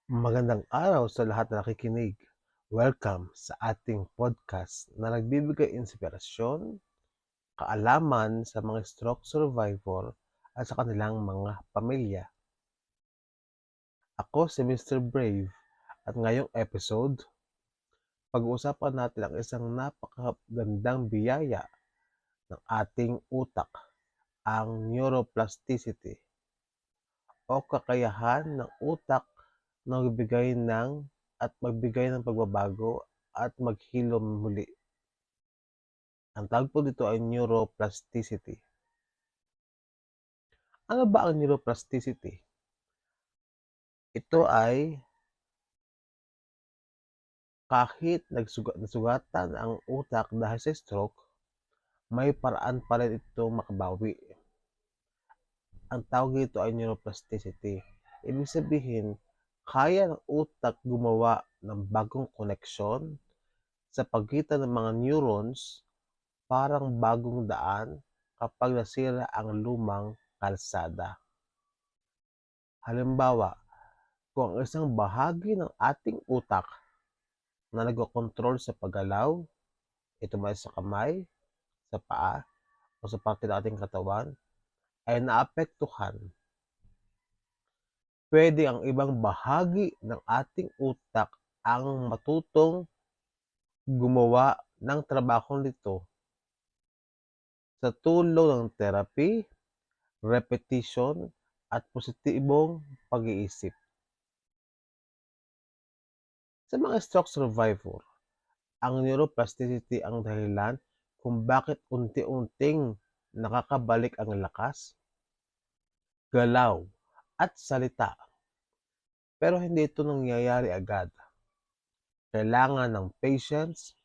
Magandang araw sa lahat na nakikinig. Welcome sa ating podcast na nagbibigay inspirasyon, kaalaman sa mga stroke survivor at sa kanilang mga pamilya. Ako si Mr. Brave at ngayong episode, pag-uusapan natin ang isang napakagandang biyaya ng ating utak, ang neuroplasticity o kakayahan ng utak na magbigay ng pagbabago at maghilom muli. Ang tawag po dito ay neuroplasticity. Ano ba ang neuroplasticity? Ito ay kahit nasugatan ang utak dahil sa stroke, may paraan pa rin itong makabawi. Ang tawag dito ay neuroplasticity. Ibig sabihin, kaya ng utak gumawa ng bagong koneksyon sa pagitan ng mga neurons, parang bagong daan kapag nasira ang lumang kalsada. Halimbawa, kung ang isang bahagi ng ating utak na nagkokontrol sa paggalaw, ito man sa kamay, sa paa, o sa parte ng ating katawan, ay naapektuhan, pwede ang ibang bahagi ng ating utak ang matutong gumawa ng trabaho nito sa tulong ng therapy, repetition, at positibong pag-iisip. Sa mga stroke survivor, ang neuroplasticity ang dahilan kung bakit unti-unting nakakabalik ang lakas, galaw, at salita. Pero hindi ito nangyayari agad. Kailangan ng patience,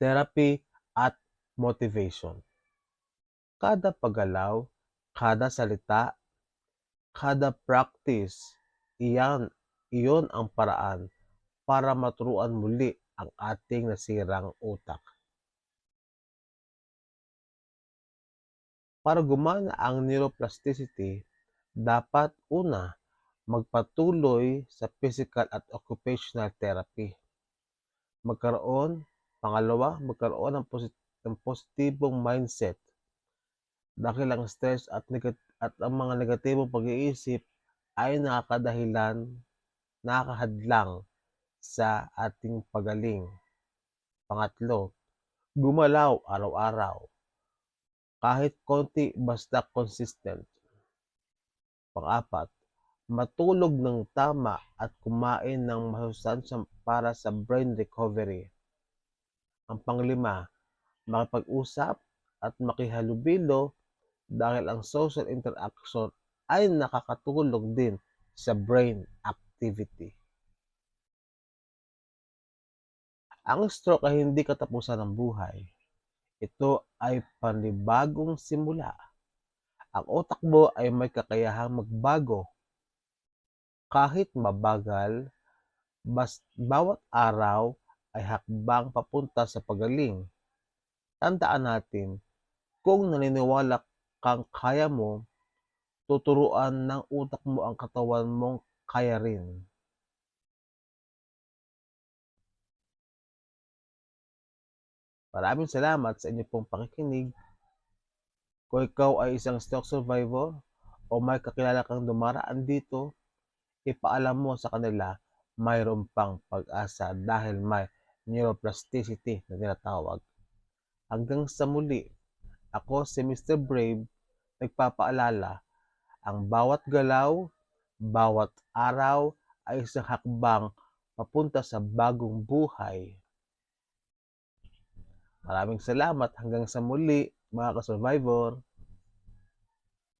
therapy, at motivation. Kada paggalaw, kada salita, kada practice, iyon ang paraan para maturuan muli ang ating nasirang utak. Para gumana ang neuroplasticity, dapat una, magpatuloy sa physical at occupational therapy. Magkaroon ng positibong mindset dahil ang stress at ang mga negatibong pag-iisip ay nakakahadlang sa ating pagaling. Pangatlo, gumalaw araw-araw. Kahit konti basta consistent. Pang-apat, matulog ng tama at kumain ng masustansya para sa brain recovery. Ang panglima, makipag-usap at makihalubilo dahil ang social interaction ay nakakatulong din sa brain activity. Ang stroke ay hindi katapusan ng buhay. Ito ay panibagong simula. Ang utak mo ay may kakayahang magbago. Kahit mabagal, bawat araw ay hakbang papunta sa pagaling. Tandaan natin, kung naniniwala kang kaya mo, tuturuan ng utak mo ang katawan mong kaya rin. Maraming salamat sa inyo pong pakikinig. Kung ikaw ay isang stroke survivor o may kakilala kang dumaraan dito, ipaalam mo sa kanila mayroon pang pag-asa dahil may neuroplasticity na tinatawag. Hanggang sa muli, ako si Mr. Brave, nagpapaalala, ang bawat galaw, bawat araw ay isang hakbang papunta sa bagong buhay. Maraming salamat hanggang sa muli mga ka-survivor.